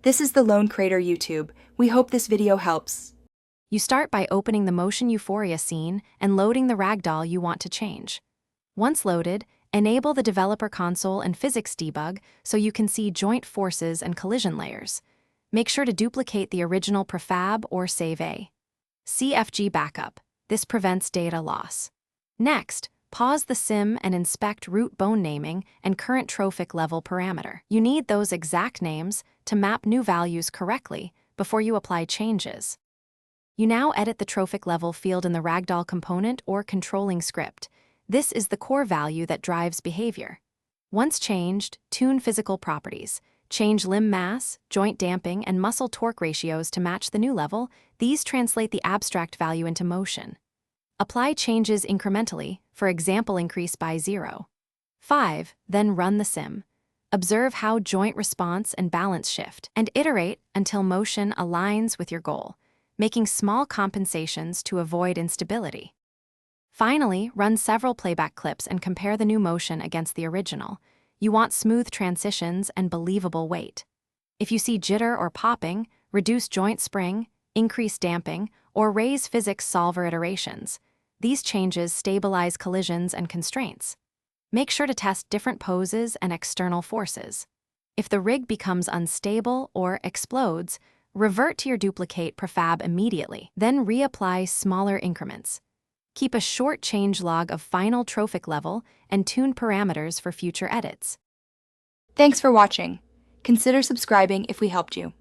This is the Lone Crater YouTube. We hope this video helps. You start by opening the Motion Euphoria scene and loading the ragdoll you want to change. Once loaded, enable the developer console and physics debug so you can see joint forces and collision layers. Make sure to duplicate the original prefab or save a CFG backup. This prevents data loss. Next, pause the sim and inspect root bone naming and current trophic level parameter. You need those exact names to map new values correctly before you apply changes. You now edit the trophic level field in the ragdoll component or controlling script. This is the core value that drives behavior. Once changed, tune physical properties. Change limb mass, joint damping, and muscle torque ratios to match the new level. These translate the abstract value into motion. Apply changes incrementally, for example increase by 0.5, then run the sim. Observe how joint response and balance shift, and iterate until motion aligns with your goal, making small compensations to avoid instability. Finally, run several playback clips and compare the new motion against the original. You want smooth transitions and believable weight. If you see jitter or popping, reduce joint spring, increase damping, or raise physics solver iterations. These changes stabilize collisions and constraints. Make sure to test different poses and external forces. If the rig becomes unstable or explodes, revert to your duplicate prefab immediately, then reapply smaller increments. Keep a short change log of final trophic level and tune parameters for future edits. Thanks for watching. Consider subscribing if we helped you.